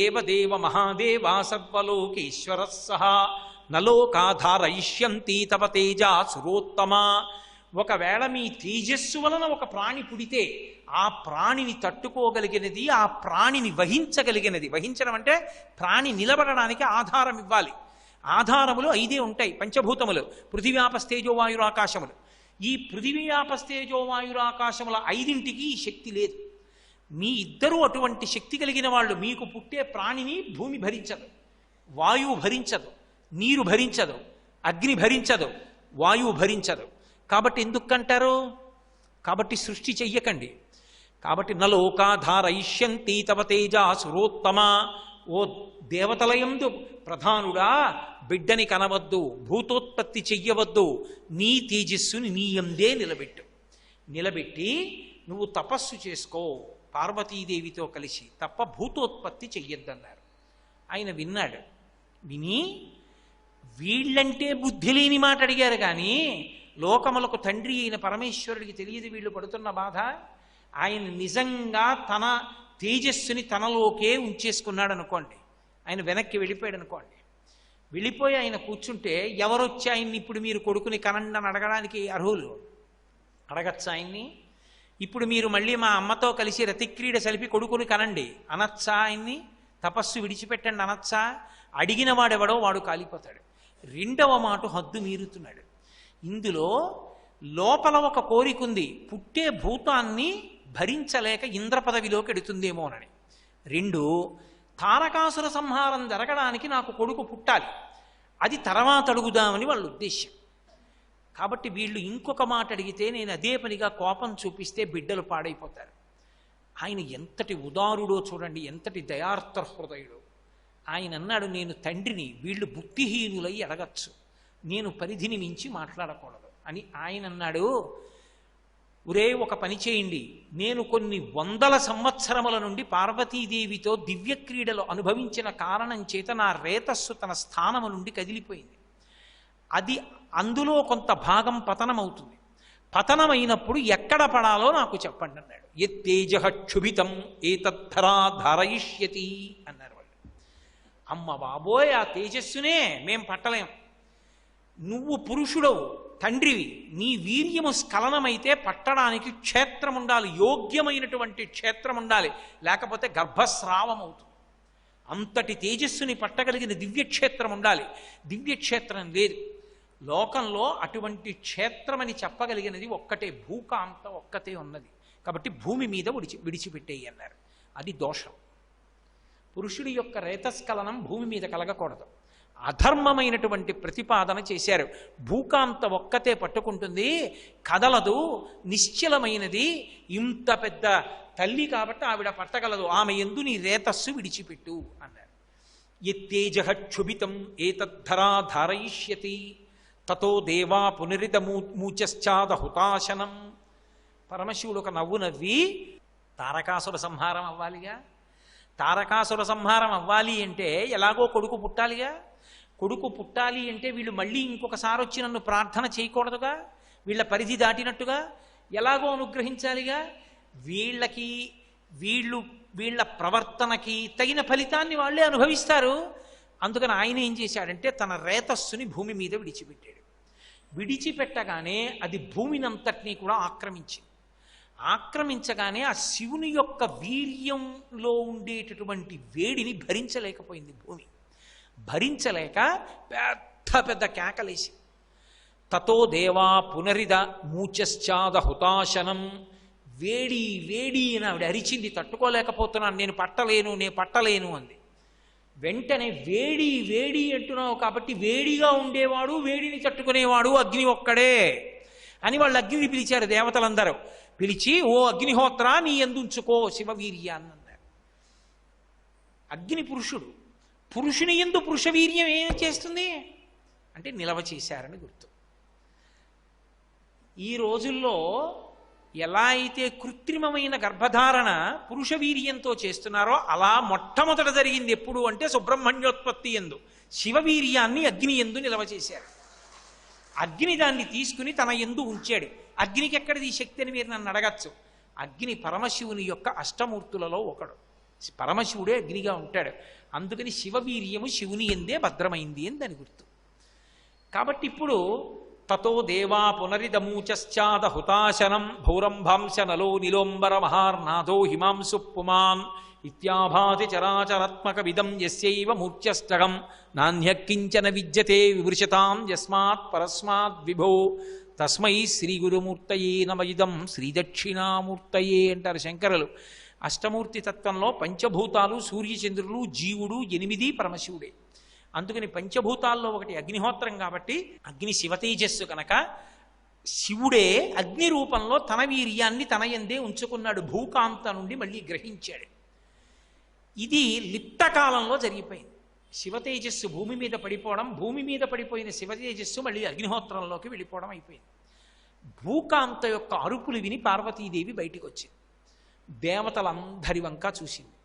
దేవదేవ మహాదేవా సర్వలోకేశ్వర సహా నలోకాధారయిష్యంతి తవ తేజా సురోత్తమా. ఒకవేళ మీ తేజస్సు వలన ఒక ప్రాణి పుడితే ఆ ప్రాణిని తట్టుకోగలిగినది, ఆ ప్రాణిని వహించగలిగినది. వహించడం అంటే ప్రాణి నిలబడడానికి ఆధారం ఇవ్వాలి. ఆధారములు 5 ఉంటాయి, పంచభూతములు: పృథివ్యాపస్తేజోవాయురాకాశములు. ఈ పృథివ్యాపస్తేజోవాయురాకాశముల 5ంటికి ఈ శక్తి లేదు. మీ ఇద్దరూ అటువంటి శక్తి కలిగిన వాళ్ళు. మీకు పుట్టే ప్రాణిని భూమి భరించదు, వాయువు భరించదు, నీరు భరించదు, అగ్ని భరించదు, వాయువు భరించదు. కాబట్టి ఎందుకంటారు? కాబట్టి సృష్టి చెయ్యకండి. కాబట్టి నలోకాధారయిష్యంతి తవ తేజా సురోత్తమా. ఓ దేవతలయందు ప్రధానుడా, బిడ్డని కనవద్దు, భూతోత్పత్తి చెయ్యవద్దు, నీ తేజస్సుని నీ యందే నిలబెట్టి నువ్వు తపస్సు చేసుకో పార్వతీదేవితో కలిసి, తప్ప భూతోత్పత్తి చెయ్యొద్దన్నారు. ఆయన విన్నాడు. విని వీళ్ళంటే బుద్ధి లేని మాట అడిగారు కానీ లోకములకు తండ్రి అయిన పరమేశ్వరుడికి తెలియదు వీళ్ళు పడుతున్న బాధ. ఆయన నిజంగా తన తేజస్సుని తనలోకే ఉంచేసుకున్నాడు అనుకోండి. ఆయన వెనక్కి వెళ్ళిపోయాడు అనుకోండి. వెళ్ళిపోయి ఆయన కూర్చుంటే ఎవరొచ్చి ఆయన్ని ఇప్పుడు మీరు కొడుకుని కనండి అని అడగడానికి అర్హులు? అడగచ్చా ఆయన్ని? ఇప్పుడు మీరు మళ్ళీ మా అమ్మతో కలిసి రతిక్రీడ సలిపి కొడుకుని కనండి అనొచ్చా ఆయన్ని? తపస్సు విడిచిపెట్టండి అనొచ్చా? అడిగిన వాడెవడో వాడు కాలిపోతాడు. రెండవ మాట హద్దు మీరుతున్నాడు. ఇందులో లోపల ఒక కోరికుంది, పుట్టే భూతాన్ని భరించలేక ఇంద్ర పదవిలోకి ఎడుతుందేమోనని. 2, తారకాసుర సంహారం జరగడానికి నాకు కొడుకు పుట్టాలి, అది తర్వాత అడుగుదామని వాళ్ళ ఉద్దేశ్యం. కాబట్టి వీళ్ళు ఇంకొక మాట అడిగితే నేను అదే పనిగా కోపం చూపిస్తే బిడ్డలు పాడైపోతారు. ఆయన ఎంతటి ఉదారుడో చూడండి, ఎంతటి దయార్త హృదయుడో. ఆయన అన్నాడు, నేను తండ్రిని, వీళ్ళు బుద్ధిహీనులై అడగచ్చు, నేను పరిధిని మించి మాట్లాడకూడదు అని. ఆయన అన్నాడు, ఒరే ఒక పని చేయండి, నేను కొన్ని 100 సంవత్సరముల నుండి పార్వతీదేవితో దివ్య క్రీడలు అనుభవించిన కారణం చేత నా రేతస్సు తన స్థానము నుండి కదిలిపోయింది. అది అందులో కొంత భాగం పతనమవుతుంది. పతనమైనప్పుడు ఎక్కడ పడాలో నాకు చెప్పండి అన్నాడు. యత్తేజ క్షుభితం ఏతద్ధరా ధారయిష్యతి అన్నారు వాళ్ళు. అమ్మ బాబోయ్, ఆ తేజస్సునే మేం పట్టలేం. నువ్వు పురుషుడవు, తండ్రివి, నీ వీర్యము స్ఖలనమైతే పట్టడానికి క్షేత్రం ఉండాలి, యోగ్యమైనటువంటి క్షేత్రం ఉండాలి, లేకపోతే గర్భస్రావం అవుతుంది. అంతటి తేజస్సుని పట్టగలిగిన దివ్యక్షేత్రం ఉండాలి. దివ్యక్షేత్రం లేదు లోకంలో. అటువంటి క్షేత్రమని చెప్పగలిగినది ఒక్కటే, భూకాంత ఒక్కతే ఉన్నది. కాబట్టి భూమి మీద విడిచిపెట్టేయి అన్నారు. అది దోషం. పురుషుడి యొక్క రేతస్ఖలనం భూమి మీద కలగకూడదు. అధర్మమైనటువంటి ప్రతిపాదన చేశారు. భూకాంత ఒక్కతే పట్టుకుంటుంది, కదలదు, నిశ్చలమైనది. ఇంత పెద్ద తల్లి కాబట్టి ఆవిడ పట్టగలదు, ఆమె యందు నీ రేతస్సు విడిచిపెట్టు అన్నారు. యత్తేజ క్షుభితం ఏతద్ధరా ధారయిష్యతి తతో దేవా పునరిదమూచశ్చాద హుతాశనం. పరమశివుడు ఒక నవ్వు నవ్వి, తారకాసుర సంహారం అవ్వాలిగా, తారకాసుర సంహారం అవ్వాలి అంటే ఎలాగో కొడుకు పుట్టాలిగా, కొడుకు పుట్టాలి అంటే వీళ్ళు మళ్ళీ ఇంకొకసారి వచ్చి నన్ను ప్రార్థన చేయకూడదుగా, వీళ్ళ పరిధి దాటినట్టుగా ఎలాగో అనుగ్రహించాలిగా. వీళ్ళ ప్రవర్తనకి తగిన ఫలితాన్ని వాళ్ళే అనుభవిస్తారు. అందుకని ఆయన ఏం చేశాడంటే తన రేతస్సుని భూమి మీద విడిచిపెట్టాడు. విడిచిపెట్టగానే అది భూమినంతటినీ కూడా ఆక్రమించగానే ఆ శివుని యొక్క వీర్యంలో ఉండేటటువంటి వేడిని భరించలేకపోయింది భూమి. భరించలేక పెద్ద పెద్ద కేకలేసి, తతో దేవా పునరిద మూచశ్చాద హుతాశనం. వేడి వేడి అని ఆవిడ అరిచింది, తట్టుకోలేకపోతున్నాను, నేను పట్టలేను అంది. వెంటనే వేడి వేడి అంటున్నావు కాబట్టి వేడిగా ఉండేవాడు, వేడిని తట్టుకునేవాడు అగ్ని ఒక్కడే అని వాళ్ళు అగ్నిని పిలిచారు. దేవతలందరూ పిలిచి, ఓ అగ్నిహోత్ర నీ యందుంచుకో శివవీర్యాన్ని అన్నారు. అగ్ని పురుషుడు, పురుషుని యందు పురుషవీర్యం ఏం చేస్తుంది అంటే నిలవ చేశారని గుర్తు. ఈ రోజుల్లో ఎలా అయితే కృత్రిమమైన గర్భధారణ పురుష వీర్యంతో చేస్తున్నారో అలా మొట్టమొదట జరిగింది ఎప్పుడు అంటే సుబ్రహ్మణ్యోత్పత్తి యందు శివవీర్యాన్ని అగ్ని యందు నిలవ చేశారు. అగ్ని దాన్ని తీసుకుని తన యందు ఉంచాడు. అగ్నికి ఎక్కడిది ఈ శక్తి అని మీరు నన్ను అడగచ్చు. అగ్ని పరమశివుని యొక్క అష్టమూర్తులలో ఒకడు. పరమశివుడే అగ్నిగా ఉంటాడు. అందుకని శివవీర్యము శివుని ఎందే భద్రమైంది అని దాని గుర్తు. కాబట్టి ఇప్పుడు తతో దేవా పునరిదమూచాద హుతాశనం భౌరంభాంశ నలో నిలోంబర మహార్నాథో హిమాంసు పుమాన్ ఇత్యాభాతి చరాచరాత్మక విదం యస్యైవ మూర్ఛష్టకం నాణ్యకించన విద్యతే వివృశతాం యస్మాత్ పరస్మాత్ విభో తస్మై శ్రీ గురుమూర్తయే నమయిదం శ్రీదక్షిణామూర్తయే అంటారు శంకరులు. అష్టమూర్తి తత్వంలో పంచభూతాలు, సూర్యచంద్రులు, జీవుడు 8 పరమశివుడే. అందుకని పంచభూతాల్లో ఒకటి అగ్నిహోత్రం కాబట్టి అగ్ని శివతేజస్సు కనుక శివుడే అగ్ని రూపంలో తన వీర్యాన్ని తన యందే ఉంచుకున్నాడు. భూకాంత నుండి మళ్ళీ గ్రహించాడు. ఇది లిప్తకాలంలో జరిగిపోయింది. శివతేజస్సు భూమి మీద పడిపోవడం, భూమి మీద పడిపోయిన శివతేజస్సు మళ్ళీ అగ్నిహోత్రంలోకి వెళ్ళిపోవడం అయిపోయింది. భూకాంత యొక్క అరుపులు విని పార్వతీదేవి బయటికి వచ్చింది. దేవతలందరి వంక చూసింది,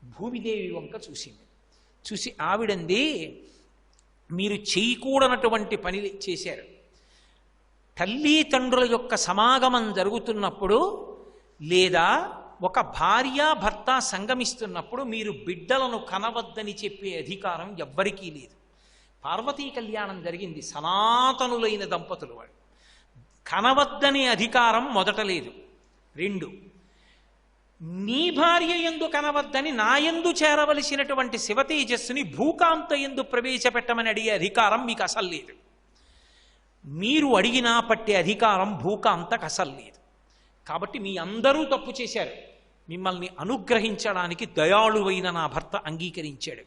భూమిదేవి వంక చూసింది. చూసి ఆవిడంది, మీరు చేయకూడనటువంటి పని చేశారు. తల్లి తండ్రుల యొక్క సమాగమం జరుగుతున్నప్పుడు లేదా ఒక భార్య భర్త సంగమిస్తున్నప్పుడు మీరు బిడ్డలను కనవద్దని చెప్పే అధికారం ఎవ్వరికీ లేదు. పార్వతీ కళ్యాణం జరిగింది, సనాతనులైన దంపతులు వాళ్ళు. కనవద్దనే అధికారం మొదట లేదు. 2, నీ భార్య యందు కనవద్దని నా యందు చేరవలసినటువంటి శివతేజస్సుని భూకాంత యందు ప్రవేశపెట్టమని అడిగే అధికారం మీకు అసలు లేదు. మీరు అడిగినా పట్టే అధికారం భూకాంతకు అసలు లేదు. కాబట్టి మీ అందరూ తప్పు చేశారు. మిమ్మల్ని అనుగ్రహించడానికి దయాళువైన నా భర్త అంగీకరించాడు.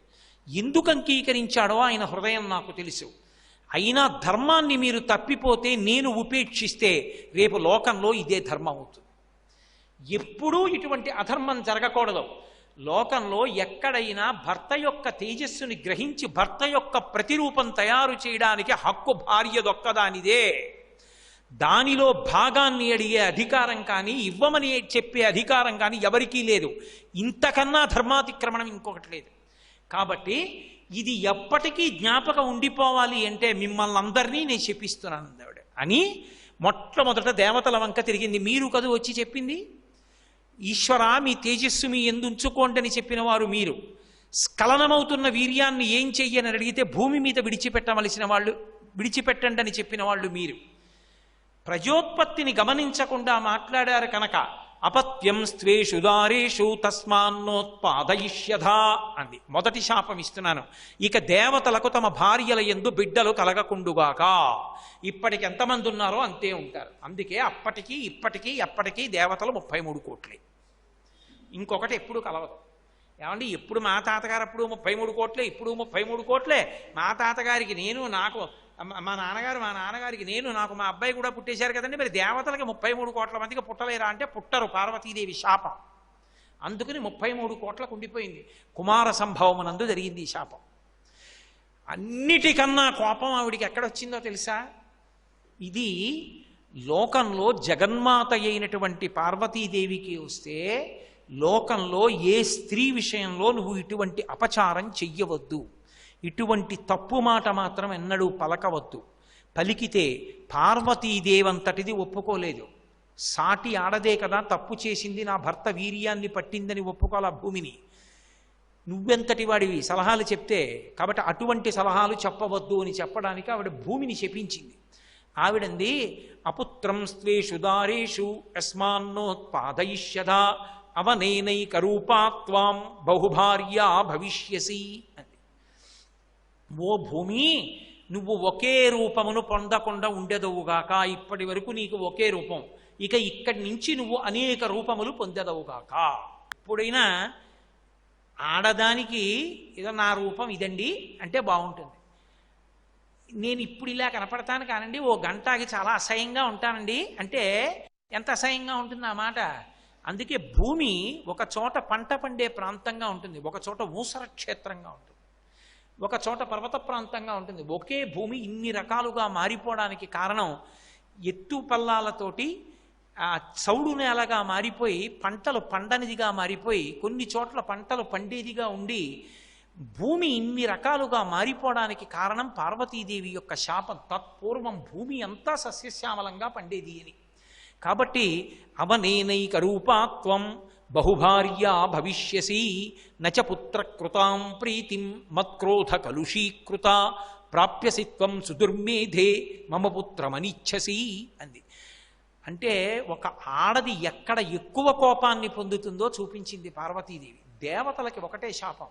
ఎందుకు అంగీకరించాడో ఆయన హృదయం నాకు తెలుసు. అయినా ధర్మాన్ని మీరు తప్పిపోతే, నేను ఉపేక్షిస్తే రేపు లోకంలో ఇదే ధర్మం అవుతుంది. ఎప్పుడూ ఇటువంటి అధర్మం జరగకూడదు. లోకంలో ఎక్కడైనా భర్త యొక్క తేజస్సుని గ్రహించి భర్త యొక్క ప్రతిరూపం తయారు చేయడానికి హక్కు భార్యదొక్కదానిదే. దానిలో భాగాన్ని అడిగే అధికారం కానీ, ఇవ్వమని చెప్పే అధికారం కానీ ఎవరికీ లేదు. ఇంతకన్నా ధర్మాతిక్రమణం ఇంకొకటి లేదు. కాబట్టి ఇది ఎప్పటికీ జ్ఞాపకం ఉండిపోవాలి అంటే మిమ్మల్ని అందరినీ నేను శపిస్తున్నాను ఆవిడ అని మొట్టమొదట దేవతల వంక తిరిగింది. మీరు కదు వచ్చి చెప్పింది, ఈశ్వర మీ తేజస్సు మీ ఎందు ఉంచుకోండి అని చెప్పిన వారు మీరు. స్ఖలనమవుతున్న వీర్యాన్ని ఏం చెయ్యని అడిగితే భూమి మీద విడిచిపెట్టవలసిన వాళ్ళు, విడిచిపెట్టండి అని చెప్పిన వాళ్ళు మీరు. ప్రజోత్పత్తిని గమనించకుండా మాట్లాడారు కనుక అపత్యం స్త్వేషు దారేషు తస్మాన్నోత్పాదయిష్యథా అంది. మొదటి శాపం ఇస్తున్నాను. ఇక దేవతలకు తమ భార్యల యందు బిడ్డలు కలగకుండుగాక. ఇప్పటికి ఎంతమంది ఉన్నారో అంతే ఉంటారు. అందుకే అప్పటికీ ఇప్పటికీ ఎప్పటికీ దేవతలు 33 కోట్లే. ఇంకొకటి ఎప్పుడు కలవదు. ఏమండి, ఎప్పుడు మా తాతగారు అప్పుడు 33 కోట్లే, ఇప్పుడు 33 కోట్లే. మా తాతగారికి నేను, నాకు మా నాన్నగారికి నేను, నాకు మా అబ్బాయి కూడా పుట్టేశారు కదండి. మరి దేవతలకి 33 కోట్ల మందికి పుట్టలేరా అంటే పుట్టరు. పార్వతీదేవి శాపం. అందుకని 33 కోట్లకు ఉండిపోయింది. కుమార సంభవమునందు జరిగింది ఈ శాపం. అన్నిటికన్నా కోపం ఆవిడికి ఎక్కడొచ్చిందో తెలుసా? ఇది లోకంలో జగన్మాత అయినటువంటి పార్వతీదేవికి వస్తే, లోకంలో ఏ స్త్రీ విషయంలో నువ్వు ఇటువంటి అపచారం చెయ్యవద్దు, ఇటువంటి తప్పు మాట మాత్రం ఎన్నడూ పలకవద్దు. పలికితే పార్వతీదేవంతటిది ఒప్పుకోలేదు. సాటి ఆడదే కదా తప్పు చేసింది, నా భర్త వీర్యాన్ని పట్టిందని ఒప్పుకోవాల భూమిని. నువ్వెంతటి వాడివి సలహాలు చెప్తే? కాబట్టి అటువంటి సలహాలు చెప్పవద్దు అని చెప్పడానికి ఆవిడ భూమిని శపించింది. ఆవిడంది, అపుత్రం స్త్వేషు దారేషు యస్మాన్నోత్పాదయిష్యథా అవనేనైకరూపాత్వాం బహుభార్యా భవిష్యసి అంది. ఓ భూమి, నువ్వు ఒకే రూపమును పొందకుండా ఉండెదవుగాక. ఇప్పటి వరకు నీకు ఒకే రూపం, ఇక ఇక్కడి నుంచి నువ్వు అనేక రూపములు పొందెదవుగాక. ఎప్పుడైనా ఆడదానికి ఏదో నా రూపం ఇదండి అంటే బాగుంటుంది. నేను ఇప్పుడు ఇలా కనపడతాను కానండి, ఓ గంటకి చాలా అసహ్యంగా ఉంటానండి అంటే ఎంత అసహ్యంగా ఉంటుంది ఆ మాట. అందుకే భూమి ఒక చోట పంట పండే ప్రాంతంగా ఉంటుంది, ఒక చోట ఊసర క్షేత్రంగా ఉంటుంది, ఒక చోట పర్వత ప్రాంతంగా ఉంటుంది. ఒకే భూమి ఇన్ని రకాలుగా మారిపోవడానికి కారణం ఎత్తు పల్లాలతోటి చౌడు నేలగా మారిపోయి పంటలు పండనిదిగా మారిపోయి కొన్ని చోట్ల పంటలు పండేదిగా ఉండి భూమి ఇన్ని రకాలుగా మారిపోవడానికి కారణం పార్వతీదేవి యొక్క శాపం. తత్పూర్వం భూమి అంతా సస్యశ్యామలంగా పండేది అని. కాబట్టి అవనేనైక రూపాత్వం బహుభార్యా భవిష్యసి నచ పుత్ర కృతాం ప్రీతిం మత్క్రోధ కలుషీకృత ప్రాప్యసి త్వం సుదుర్మేధే మమ పుత్రమనిచ్చసి అంది. అంటే ఒక ఆడది ఎక్కడ ఎక్కువ కోపాన్ని పొందుతుందో చూపించింది పార్వతీదేవి. దేవతలకి ఒకటే శాపం,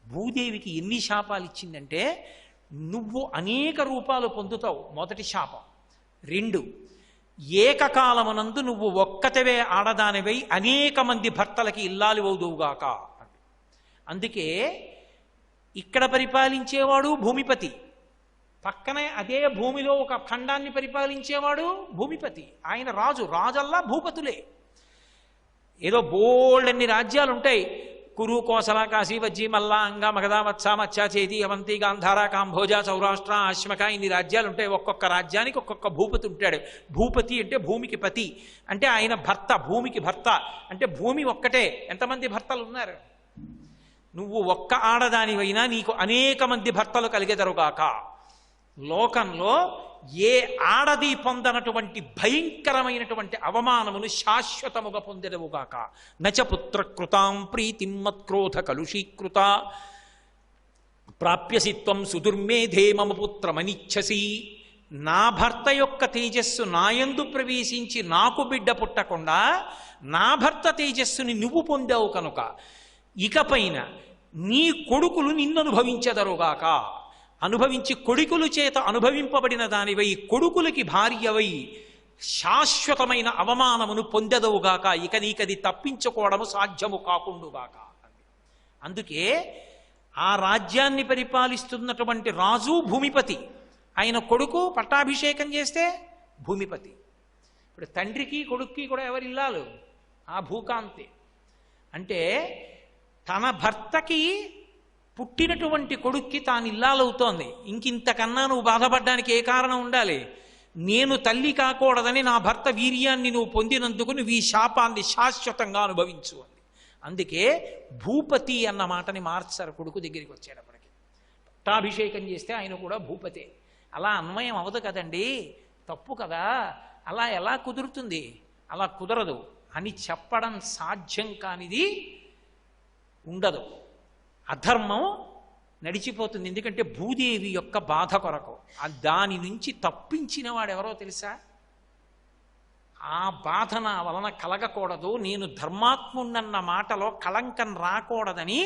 భూదేవికి ఎన్ని శాపాలు ఇచ్చిందంటే నువ్వు అనేక రూపాలు పొందుతావు, మొదటి శాపం. 2, ఏకకాలమునందు నువ్వు ఒక్కతవే ఆడదానివై అనేక మంది భర్తలకి ఇల్లాలి అవుదువుగాక. అందుకే ఇక్కడ పరిపాలించేవాడు భూమిపతి, పక్కనే అదే భూమిలో ఒక ఖండాన్ని పరిపాలించేవాడు భూమిపతి. ఆయన రాజల్లా భూపతులే. ఏదో బోల్డన్ని రాజ్యాలు ఉంటాయి, కురు కోసల కాశీ వజ్జి మల్లా అంగ మగధ వత్స మత్స్య చేతి అవంతి గాంధార కాంభోజ సౌరాష్ట్ర ఆశ్మక, ఇన్ని రాజ్యాలు ఉంటాయి. ఒక్కొక్క రాజ్యానికి ఒక్కొక్క భూపతి ఉంటాడు. భూపతి అంటే భూమికి పతి, అంటే ఆయన భర్త, భూమికి భర్త. అంటే భూమి ఒక్కటే, ఎంతమంది భర్తలు ఉన్నారు? నువ్వు ఒక్క ఆడదానివైనా నీకు అనేక మంది భర్తలు కలిగెదరుగాక. లోకంలో ఏ ఆడది పొందనటువంటి భయంకరమైనటువంటి అవమానమును శాశ్వతముగా పొందెదవుగాక. నచ పుత్ర కృతాం ప్రీతిం మత్క్రోధ కలుషీకృత ప్రాప్యసి త్వం సుదుర్మేధే మమ పుత్రమనిచ్చసి. నా భర్త యొక్క తేజస్సు నాయందు ప్రవేశించి నాకు బిడ్డ పుట్టకుండా నా భర్త తేజస్సుని నువ్వు పొందావు కనుక ఇకపైన నీ కొడుకులు నిన్ను అనుభవించెదరుగాక. అనుభవించి కొడుకుల చేత అనుభవింపబడిన దానివై కొడుకులకి భార్యవై శాశ్వతమైన అవమానమును పొందెదవుగాక. ఇక నీకది తప్పించుకోవడము సాధ్యము కాకుండుగాక. అందుకే ఆ రాజ్యాన్ని పరిపాలిస్తున్నటువంటి రాజు భూమిపతి, ఆయన కొడుకు పట్టాభిషేకం చేస్తే భూమిపతి. ఇప్పుడు తండ్రికి కొడుక్కి కూడా ఎవరిల్లాలు? ఆ భూకాంతి. అంటే తన భర్తకి పుట్టినటువంటి కొడుక్కి తాను ఇల్లాలవుతోంది. ఇంకింతకన్నా నువ్వు బాధపడ్డానికి ఏ కారణం ఉండాలి? నేను తల్లి కాకూడదని నా భర్త వీర్యాన్ని నువ్వు పొందినందుకు నువ్వు ఈ శాపాన్ని శాశ్వతంగా అనుభవించు అంది. అందుకే భూపతి అన్న మాటని మార్చారు కొడుకు దగ్గరికి వచ్చేటప్పటికి. పట్టాభిషేకం చేస్తే ఆయన కూడా భూపతే. అలా అన్వయం అవదు కదండి, తప్పు కదా, అలా ఎలా కుదురుతుంది? అలా కుదరదు అని చెప్పడం సాధ్యం కానిది ఉండదు. అధర్మం నడిచిపోతుంది. ఎందుకంటే భూదేవి యొక్క బాధ కొరకు దాని నుంచి తప్పించిన వాడెవరో తెలుసా? ఆ బాధ నా వలన కలగకూడదు, నేను ధర్మాత్ముడన్న మాటలో కళంకం రాకూడదని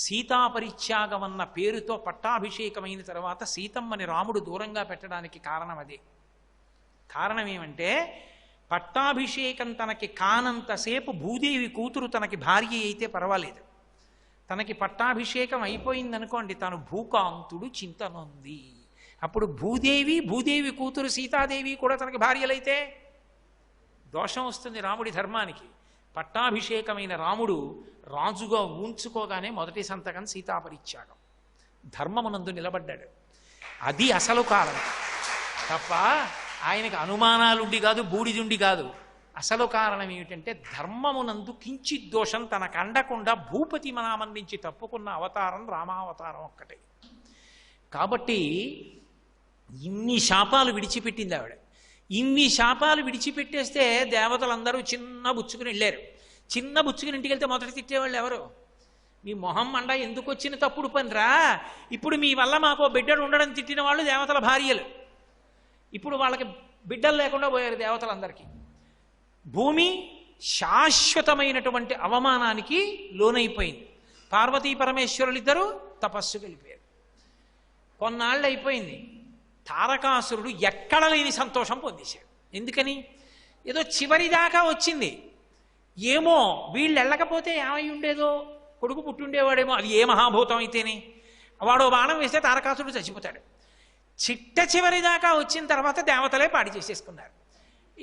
సీతాపరిత్యాగం అన్న పేరుతో పట్టాభిషేకమైన తర్వాత సీతమ్మని రాముడు దూరంగా పెట్టడానికి కారణం అదే. కారణం ఏమంటే పట్టాభిషేకం తనకి కానంతసేపు భూదేవి కూతురు తనకి భార్య అయితే పర్వాలేదు. తనకి పట్టాభిషేకం అయిపోయిందనుకోండి, తను భూకాంతుడు చింతనుంది. అప్పుడు భూదేవి కూతురు సీతాదేవి కూడా తనకి భార్యలైతే దోషం వస్తుంది రాముడి ధర్మానికి. పట్టాభిషేకమైన రాముడు రాజుగా ఉంచుకోగానే మొదటి సంతకం సీతాపరిత్యాగం, ధర్మమునందు నిలబడ్డాడు. అది అసలు కారణం తప్ప ఆయనకు అనుమానాలుండి కాదు, బూడిదుండి కాదు. అసలు కారణం ఏమిటంటే ధర్మమునందు కించిత్ దోషం తనకు అండకుండా భూపతి నామం నుంచి తప్పుకున్న అవతారం రామావతారం ఒక్కటే. కాబట్టి ఇన్ని శాపాలు విడిచిపెట్టింది ఆవిడ. ఇన్ని శాపాలు విడిచిపెట్టేస్తే దేవతలందరూ చిన్న బుచ్చుకుని వెళ్ళారు. చిన్న బుచ్చుకుని ఇంటికి వెళ్తే మొదటి తిట్టేవాళ్ళు ఎవరు? మీ మొహం మండ ఎందుకు వచ్చిన తప్పుడు పనిరా, ఇప్పుడు మీ వల్ల మాకు బిడ్డలు ఉండడం తిట్టిన వాళ్ళు దేవతల భార్యలు. ఇప్పుడు వాళ్ళకి బిడ్డలు లేకుండా పోయారు దేవతలందరికీ. భూమి శాశ్వతమైనటువంటి అవమానానికి లోనైపోయింది. పార్వతీ పరమేశ్వరులిద్దరూ తపస్సుకు వెళ్ళిపోయారు. కొన్నాళ్ళు అయిపోయింది, తారకాసురుడు ఎక్కడ లేని సంతోషం పొందేశాడు. ఎందుకని? ఏదో చివరిదాకా వచ్చింది, ఏమో వీళ్ళు వెళ్ళకపోతే ఏమై ఉండేదో, కొడుకు పుట్టుండేవాడేమో, అది ఏ మహాభూతం అయితేనే. వాడు బాణం వేస్తే తారకాసురుడు చచ్చిపోతాడు. చివరిదాకా వచ్చిన తర్వాత దేవతలే పాడి చేసేసుకున్నారు.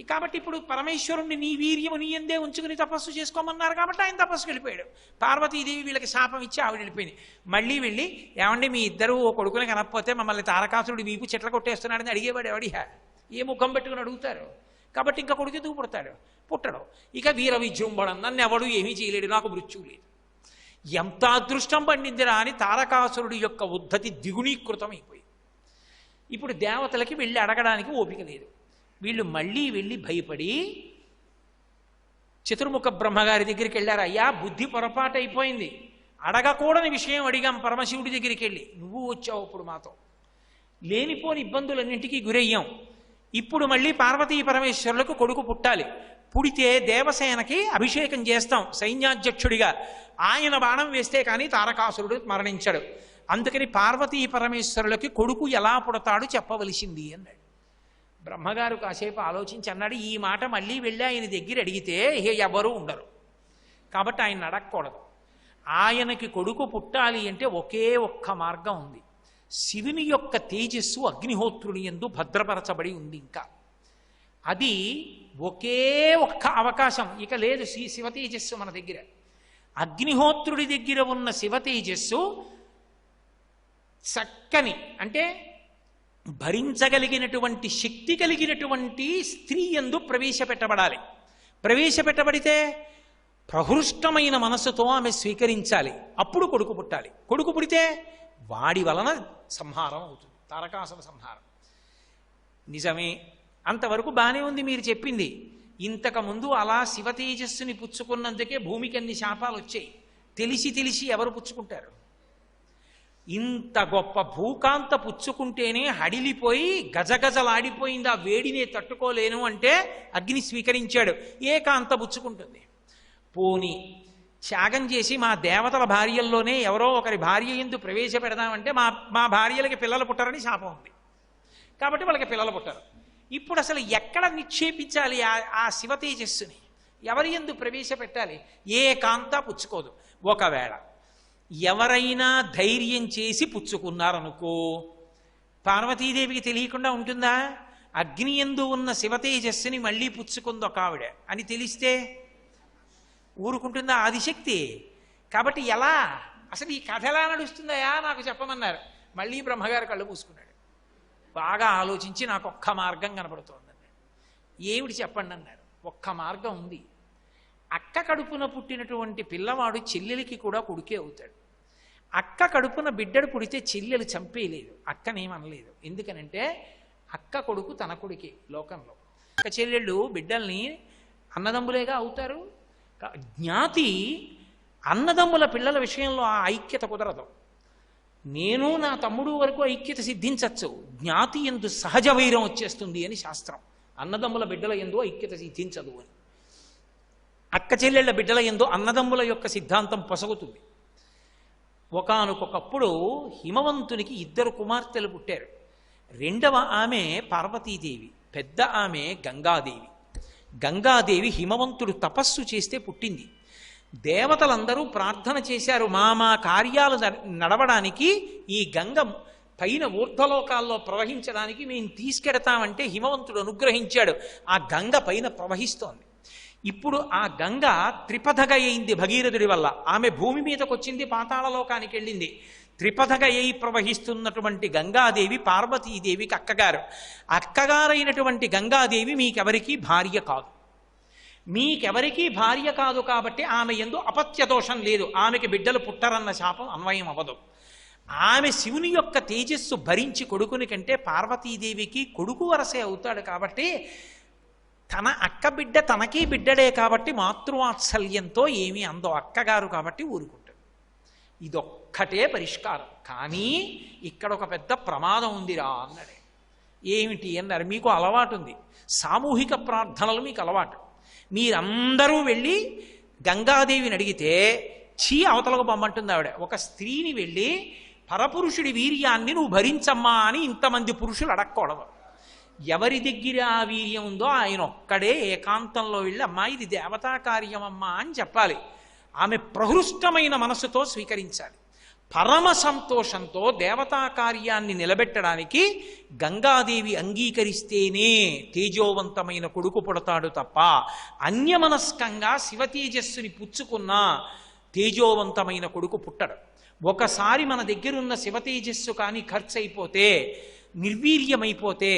కాబట్టి ఇప్పుడు పరమేశ్వరుణ్ణి నీ వీర్యము నీ ఎందే ఉంచుకుని తపస్సు చేసుకోమన్నారు కాబట్టి ఆయన తపస్సుకు వెళ్ళిపోయాడు. పార్వతీదేవి వీళ్ళకి శాపం ఇచ్చి ఆవిడ వెళ్ళిపోయింది. మళ్ళీ వెళ్ళి ఏమండి మీ ఇద్దరు ఓ కొడుకుని కనకపోతే మమ్మల్ని తారకాసురుడు వీపు చెట్ల కొట్టేస్తున్నాడని అడిగేవాడు ఎవడిహా? ఏ ముఖం పెట్టుకుని అడుగుతారు? కాబట్టి ఇంకా కొడుకు ఎందుకు పుడతాడు? పుట్టడు. ఇక వీర విజృంభణం, నన్ను ఎవడు ఏమీ చేయలేడు, నాకు మృత్యువు లేదు. ఎంత అదృష్టం పండిందిరా అని తారకాసురుడి యొక్క ఉద్ధతి ద్విగుణీకృతం అయిపోయింది. ఇప్పుడు దేవతలకి వెళ్ళి అడగడానికి ఓపిక లేదు. వీళ్ళు మళ్ళీ వెళ్ళి భయపడి చతుర్ముఖ బ్రహ్మగారి దగ్గరికి వెళ్ళారు. అయ్యా, బుద్ధి పొరపాటు అయిపోయింది, అడగకూడని విషయం అడిగాం పరమశివుడి దగ్గరికి వెళ్ళి, నువ్వు వచ్చావు ఇప్పుడు మాతో, లేనిపోని ఇబ్బందులన్నింటికీ గురయ్యాం. ఇప్పుడు మళ్ళీ పార్వతీ పరమేశ్వరులకు కొడుకు పుట్టాలి, పుడితే దేవసేనకి అభిషేకం చేస్తాం సైన్యాధ్యక్షుడిగా, ఆయన బాణం వేస్తే కానీ తారకాసురుడు మరణించాడు, అందుకని పార్వతీ పరమేశ్వరులకి కొడుకు ఎలా పుడతాడు చెప్పవలసింది అన్నాడు. బ్రహ్మగారు కాసేపు ఆలోచించి అన్నాడు, ఈ మాట మళ్ళీ వెళ్ళి ఆయన దగ్గర అడిగితే ఎవరు ఉండరు, కాబట్టి ఆయన అడగకూడదు. ఆయనకి కొడుకు పుట్టాలి అంటే ఒకే ఒక్క మార్గం ఉంది. శివుని యొక్క తేజస్సు అగ్నిహోత్రుని యందు భద్రపరచబడి ఉంది. ఇంకా అది ఒకే ఒక్క అవకాశం, ఇక లేదు శివ తేజస్సు మన దగ్గర. అగ్నిహోత్రుడి దగ్గర ఉన్న శివ తేజస్సు చక్కని, అంటే భరించగలిగినటువంటి శక్తి కలిగినటువంటి స్త్రీ యందు ప్రవేశపెట్టబడాలి. ప్రవేశపెట్టబడితే ప్రహృష్టమైన మనస్సుతో ఆమె స్వీకరించాలి, అప్పుడు కొడుకు పుట్టాలి. కొడుకు పుడితే వాడి వలన సంహారం అవుతుంది, తారకాసుర సంహారం. నిజమే, అంతవరకు బాగానే ఉంది మీరు చెప్పింది. ఇంతకుముందు అలా శివ తేజస్సుని పుచ్చుకున్నందుకే భూమికి అన్ని శాపాలు వచ్చాయి. తెలిసి తెలిసి ఎవరు పుచ్చుకుంటారు? ఇంత గొప్ప భూకాంత పుచ్చుకుంటేనే హడిలిపోయి గజగజలాడిపోయింది, ఆ వేడినే తట్టుకోలేను అంటే అగ్ని స్వీకరించాడు. ఏ కాంత పుచ్చుకుంటుంది? పోని త్యాగం చేసి మా దేవతల భార్యల్లోనే ఎవరో ఒకరి భార్య యందు ప్రవేశపెడదామంటే మా భార్యలకి పిల్లలు పుట్టరని శాపం ఉంది, కాబట్టి వాళ్ళకి పిల్లలు పుట్టరు. ఇప్పుడు అసలు ఎక్కడ నిక్షేపించాలి ఆ శివ తేజస్సుని? ఎవరి యందు ప్రవేశపెట్టాలి? ఏ కాంత పుచ్చుకోదు. ఒకవేళ ఎవరైనా ధైర్యం చేసి పుచ్చుకున్నారనుకో, పార్వతీదేవికి తెలియకుండా ఉంటుందా? అగ్ని యందు ఉన్న శివ తేజస్సుని మళ్ళీ పుచ్చుకుంది ఒక ఆవిడ అని తెలిస్తే ఊరుకుంటుందా ఆదిశక్తి? కాబట్టి ఎలా అసలు ఈ కథ ఎలా నడుస్తుందయా నాకు చెప్పమన్నారు. మళ్ళీ బ్రహ్మగారు కళ్ళు పూసుకున్నాడు, బాగా ఆలోచించి నాకు ఒక్క మార్గం కనపడుతోంది అన్నాడు. ఏమిటి చెప్పండి అన్నారు. ఒక్క మార్గం ఉంది. అక్క కడుపున పుట్టినటువంటి పిల్లవాడు చెల్లెలికి కూడా కొడుకే అవుతాడు. అక్క కడుపున బిడ్డడు పుడితే చెల్లెలు చంపేయలేదు, అక్కనేమనలేదు. ఎందుకనంటే అక్క కొడుకు తన కొడుకే లోకంలో. అక్క చెల్లెళ్ళు బిడ్డల్ని అన్నదమ్ములేగా అవుతారు. జ్ఞాతి అన్నదమ్ముల పిల్లల విషయంలో ఆ ఐక్యత కుదరదు. నేను నా తమ్ముడు వరకు ఐక్యత సిద్ధించచ్చు, జ్ఞాతి యందు సహజ వైరం వచ్చేస్తుంది అని శాస్త్రం. అన్నదమ్ముల బిడ్డల యందు ఐక్యత సిద్ధించదు అని. అక్క చెల్లెళ్ల బిడ్డల యందు అన్నదమ్ముల యొక్క సిద్ధాంతం పొసగుతుంది. ఒకానొకప్పుడు హిమవంతునికి 2 కుమార్తెలు పుట్టారు. రెండవ ఆమె పార్వతీదేవి, పెద్ద ఆమె గంగాదేవి. గంగాదేవి హిమవంతుడు తపస్సు చేస్తే పుట్టింది. దేవతలందరూ ప్రార్థన చేశారు, మా కార్యాలు నడవడానికి ఈ గంగ పైన ఊర్ధ్వలోకాల్లో ప్రవహించడానికి మేము తీసుకెడతామంటే హిమవంతుడు అనుగ్రహించాడు. ఆ గంగ పైన ప్రవహిస్తోంది. ఇప్పుడు ఆ గంగ త్రిపథగ అయింది భగీరథుడి వల్ల. ఆమె భూమి మీదకి వచ్చింది, పాతాళలోకానికి వెళ్ళింది. త్రిపథగ అయి ప్రవహిస్తున్నటువంటి గంగాదేవి పార్వతీదేవికి అక్కగారు. అక్కగారైనటువంటి గంగాదేవి మీకెవరికీ భార్య కాదు. మీకెవరికీ భార్య కాదు కాబట్టి ఆమె యందు అపత్య దోషం లేదు, ఆమెకి బిడ్డలు పుట్టరన్న శాపం అన్వయం అవ్వదు. ఆమె శివుని యొక్క తేజస్సు భరించి కొడుకుని కంటే పార్వతీదేవికి కొడుకు వరసే అవుతాడు. కాబట్టి తన అక్క బిడ్డ తనకీ బిడ్డడే కాబట్టి మాతృవాత్సల్యంతో ఏమీ అందో, అక్కగారు కాబట్టి ఊరుకుంటుంది. ఇదొక్కటే పరిష్కారం. కానీ ఇక్కడ ఒక పెద్ద ప్రమాదం ఉందిరా అన్నాడు. ఏమిటి అన్నారు. మీకు అలవాటు ఉంది, సామూహిక ప్రార్థనలు మీకు అలవాటు. మీరందరూ వెళ్ళి గంగాదేవిని అడిగితే అవతలకు పంపంటుంది ఆవిడ. ఒక స్త్రీని వెళ్ళి పరపురుషుడి వీర్యాన్ని నువ్వు భరించమ్మా అని ఇంతమంది పురుషులు అడగకూడదు. ఎవరి దగ్గర ఆ వీర్యం ఉందో ఆయన ఒక్కడే ఏకాంతంలో వెళ్ళి అమ్మా ఇది దేవతా కార్యమమ్మా అని చెప్పాలి. ఆమె ప్రహృష్టమైన మనసుతో స్వీకరించాలి. పరమ సంతోషంతో దేవతా కార్యాన్ని నిలబెట్టడానికి గంగాదేవి అంగీకరిస్తేనే తేజోవంతమైన కొడుకు పుడతాడు తప్ప అన్యమనస్కంగా శివ తేజస్సుని పుచ్చుకున్న తేజోవంతమైన కొడుకు పుట్టడు. ఒకసారి మన దగ్గరున్న శివ తేజస్సు కానీ ఖర్చు అయిపోతే, నిర్వీర్యమైపోతే,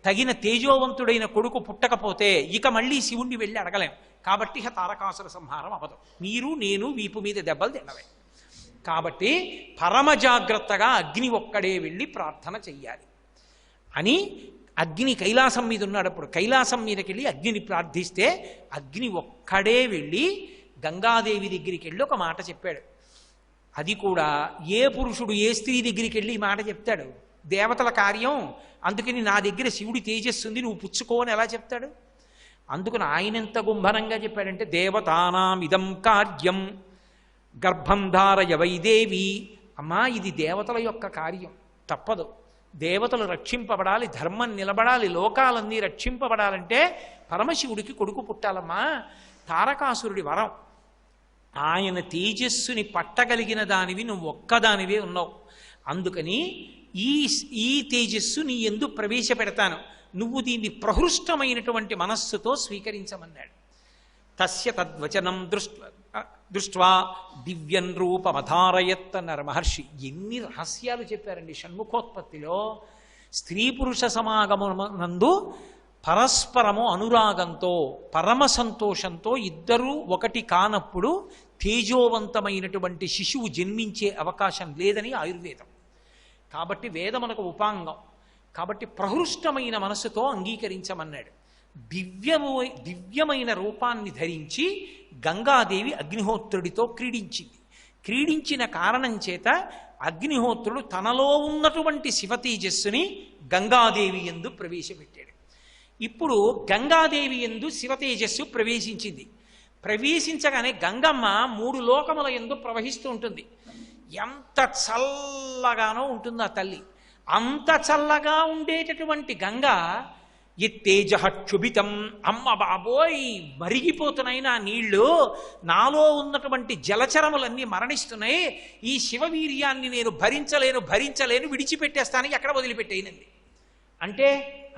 తగిన తేజోవంతుడైన కొడుకు పుట్టకపోతే ఇక మళ్ళీ శివుణ్ణి వెళ్ళి అడగలేం. కాబట్టి తారకాసుర సంహారం అవ్వదు. మీరు నేను వీపు మీద దెబ్బలు తినవే. కాబట్టి పరమ జాగ్రత్తగా అగ్ని ఒక్కడే వెళ్ళి ప్రార్థన చెయ్యాలి అని అగ్ని కైలాసం మీద ఉన్నాడు. అప్పుడు కైలాసం మీదకి వెళ్ళి అగ్నిని ప్రార్థిస్తే అగ్ని ఒక్కడే వెళ్ళి గంగాదేవి దగ్గరికి వెళ్ళి ఒక మాట చెప్పాడు. అది కూడా ఏ పురుషుడు ఏ స్త్రీ దగ్గరికి వెళ్ళి ఈ మాట చెప్తాడు? దేవతల కార్యం, అందుకని నా దగ్గర శివుడి తేజస్సు ఉంది, నువ్వు పుచ్చుకో అని ఎలా చెప్తాడు? అందుకని ఆయన ఎంత గుంభనంగా చెప్పాడంటే, దేవతానాం ఇదం కార్యం గర్భం ధారయ వైదేవి. అమ్మా, ఇది దేవతల యొక్క కార్యం, తప్పదు. దేవతలు రక్షింపబడాలి, ధర్మం నిలబడాలి, లోకాలన్నీ రక్షింపబడాలంటే పరమశివుడికి కొడుకు పుట్టాలమ్మా. తారకాసురుడి వరం. ఆయన తేజస్సుని పట్టగలిగిన దానివి నువ్వు ఒక్కదానివే ఉన్నావు. అందుకని ఈ తేజస్సు నీ యందు ప్రవేశపెడతాను, నువ్వు దీన్ని ప్రహృష్టమైనటువంటి మనస్సుతో స్వీకరించమన్నాడు. తస్య తద్వచనం దృష్ట్వా దివ్యం రూపమధారయత్ అన్నారు మహర్షి. ఎన్ని రహస్యాలు చెప్పారండి షణ్ముఖోత్పత్తిలో. స్త్రీ పురుష సమాగమనందు పరస్పరము అనురాగంతో పరమ సంతోషంతో ఇద్దరూ ఒకటి కానప్పుడు తేజోవంతమైనటువంటి శిశువు జన్మించే అవకాశం లేదని ఆయుర్వేదం. కాబట్టి వేదమునకు ఉపాంగం. కాబట్టి ప్రహృష్టమైన మనసుతో అంగీకరించమన్నాడు. దివ్యమైన రూపాన్ని ధరించి గంగాదేవి అగ్నిహోత్రుడితో క్రీడించింది. క్రీడించిన కారణం చేత అగ్నిహోత్రుడు తనలో ఉన్నటువంటి శివతేజస్సుని గంగాదేవి యందు ప్రవేశపెట్టాడు. ఇప్పుడు గంగాదేవి యందు శివతేజస్సు ప్రవేశించింది. ప్రవేశించగానే గంగమ్మ 3 లోకముల యందు ప్రవహిస్తూ ఉంటుంది. ఎంత చల్లగానో ఉంటుంది ఆ తల్లి. అంత చల్లగా ఉండేటటువంటి గంగ ఎత్తేజక్షుభితం, అమ్మ బాబోయ్ మరిగిపోతున్నాయి నా నీళ్లు, నాలో ఉన్నటువంటి జలచరములన్నీ మరణిస్తున్నాయి, ఈ శివవీర్యాన్ని నేను భరించలేను విడిచిపెట్టేస్తాను, ఎక్కడ వదిలిపెట్టేయనండి అంటే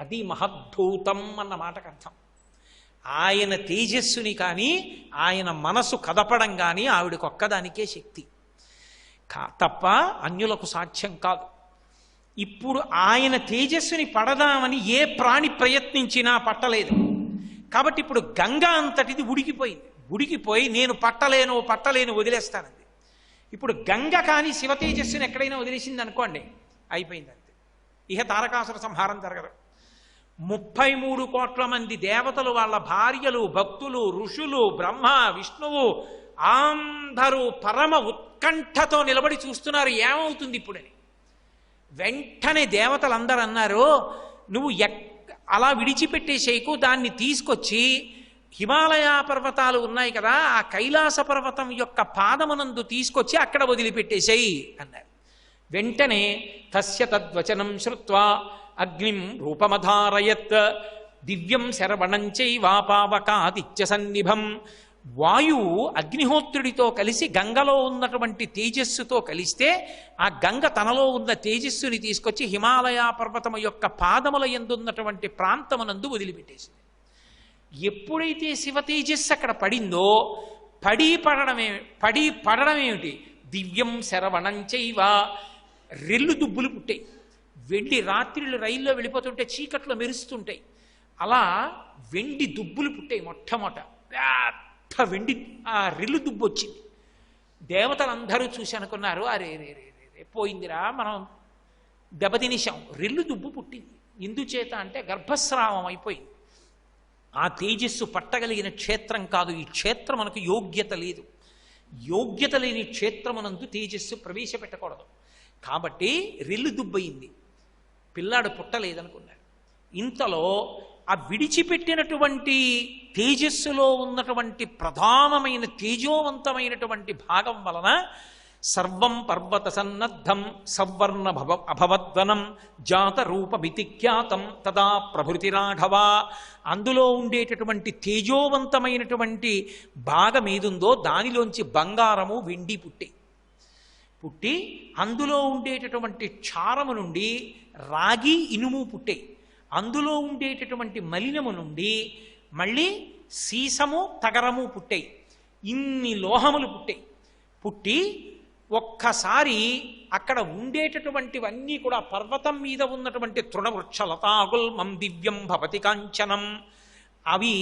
అది మహద్భూతం అన్న మాటకు అర్థం. ఆయన తేజస్సుని కానీ ఆయన మనసు కదపడం కానీ ఆవిడకొక్కదానికే శక్తి తప్ప అన్యులకు సాధ్యం కాదు. ఇప్పుడు ఆయన తేజస్సుని పడదామని ఏ ప్రాణి ప్రయత్నించినా పట్టలేదు. కాబట్టి ఇప్పుడు గంగా అంతటిది ఉడికిపోయింది. ఉడికిపోయి నేను పట్టలేను వదిలేస్తానంది. ఇప్పుడు గంగ కానీ శివ తేజస్సుని ఎక్కడైనా వదిలేసింది అనుకోండి, అయిపోయింది అంతే. ఇహ తారకాసుర సంహారం జరగదు. 33 కోట్ల మంది దేవతలు, వాళ్ళ భార్యలు, భక్తులు, ఋషులు, బ్రహ్మ, విష్ణువు అందరూ పరమ ఉత్కంఠతో నిలబడి చూస్తున్నారు ఏమవుతుంది ఇప్పుడని. వెంటనే దేవతలందరూ అన్నారు, నువ్వు అలా విడిచిపెట్టేసేకు, దాన్ని తీసుకొచ్చి హిమాలయ పర్వతాలు ఉన్నాయి కదా, ఆ కైలాస పర్వతం యొక్క పాదమునందు తీసుకొచ్చి అక్కడ వదిలిపెట్టేసేయి అన్నారు. వెంటనే తస్య తద్వచనం శ్రుత్వా అగ్నిం రూపమధారయత్ దివ్యం శరవణం చైవాపావకాదిత్య సన్నిభం. వాయువు అగ్నిహోత్రుడితో కలిసి గంగలో ఉన్నటువంటి తేజస్సుతో కలిస్తే ఆ గంగ తనలో ఉన్న తేజస్సుని తీసుకొచ్చి హిమాలయ పర్వతము యొక్క పాదముల యందున్నటువంటి ప్రాంతమునందు వదిలిపెట్టేసింది. ఎప్పుడైతే శివ తేజస్సు అక్కడ పడిందో పడడం ఏమిటి? దివ్యం శరవణం చైవ, రెల్లు దుబ్బులు పుట్టాయి. వెండి రాత్రిళ్ళు రైల్లో వెళ్ళిపోతుంటే చీకట్లో మెరుస్తుంటాయి. అలా వెండి దుబ్బులు పుట్టాయి. మొట్టమొదట పెద్ద వెండి ఆ రెల్లు దుబ్బు వచ్చింది. దేవతలందరూ చూసి అనుకున్నారు, అరే రే రే రే పోయిందిరా, మనం దెబ్బతినేశాం. రెల్లు దుబ్బు పుట్టింది. ఎందుచేత అంటే గర్భస్రావం అయిపోయింది. ఆ తేజస్సు పట్టగలిగిన క్షేత్రం కాదు ఈ క్షేత్రం, మనకు యోగ్యత లేదు. యోగ్యత లేని క్షేత్రమునందు తేజస్సు ప్రవేశపెట్టకూడదు. కాబట్టి రెల్లు దుబ్బయింది, పిల్లాడు పుట్టలేదనుకున్నారు. ఇంతలో ఆ విడిచిపెట్టినటువంటి తేజస్సులో ఉన్నటువంటి ప్రధానమైన తేజోవంతమైనటువంటి భాగం వలన సర్వం పర్వత సన్నద్ధం సవర్ణ అభవద్వనం జాత రూపమితిఖ్యాతం తదా ప్రభృతి రాఘవ. అందులో ఉండేటటువంటి తేజోవంతమైనటువంటి భాగం ఏదుందో దానిలోంచి బంగారము వెండి పుట్టి అందులో ఉండేటటువంటి క్షారము నుండి రాగి ఇనుము పుట్టాయి. అందులో ఉండేటటువంటి మలినము నుండి మళ్ళీ సీసము తగరము పుట్టాయి. ఇన్ని లోహములు పుట్టి ఒక్కసారి అక్కడ ఉండేటటువంటివన్నీ కూడా పర్వతం మీద ఉన్నటువంటి తృణవృక్షలతాగుల్మం దివ్యం భవతి కాంచనం. అవి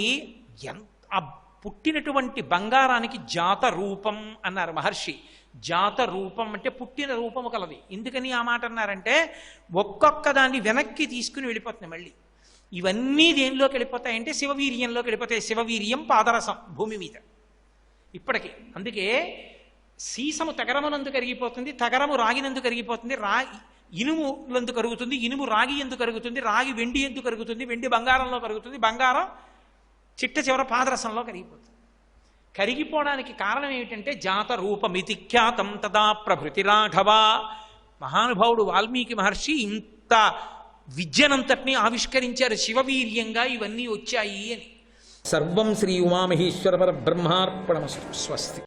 ఆ పుట్టినటువంటి బంగారానికి జాత రూపం అన్నారు మహర్షి. జాత రూపం అంటే పుట్టిన రూపము కలది. ఎందుకని ఆ మాట అన్నారంటే ఒక్కొక్క దాన్ని వెనక్కి తీసుకుని వెళ్ళిపోతుంది. మళ్ళీ ఇవన్నీ దేనిలోకి వెళ్ళిపోతాయంటే శివవీర్యంలోకి వెళ్ళిపోతాయి. శివవీర్యం పాదరసం భూమి మీద ఇప్పటికీ. అందుకే సీసము తగరమునందు కరిగిపోతుంది, తగరము రాగినందు కరిగిపోతుంది, ఇనుములందు కరుగుతుంది, ఇనుము రాగి ఎందుకు కరుగుతుంది, రాగి వెండి ఎందుకు కరుగుతుంది, వెండి బంగారంలో కరుగుతుంది, బంగారం చిట్ట చివర పాదరసంలో కరిగిపోతుంది. కరిగిపోవడానికి కారణం ఏమిటంటే జాత రూపమితి ఖ్యాతం తదా ప్రభృతి రాఘవ. మహానుభావుడు వాల్మీకి మహర్షి ఇంత విద్యనంతటినీ ఆవిష్కరించారు, శివవీర్యంగా ఇవన్నీ వచ్చాయి అని. సర్వం శ్రీ ఉమామహేశ్వర పరబ్రహ్మార్పణమస్తు. స్వస్తి.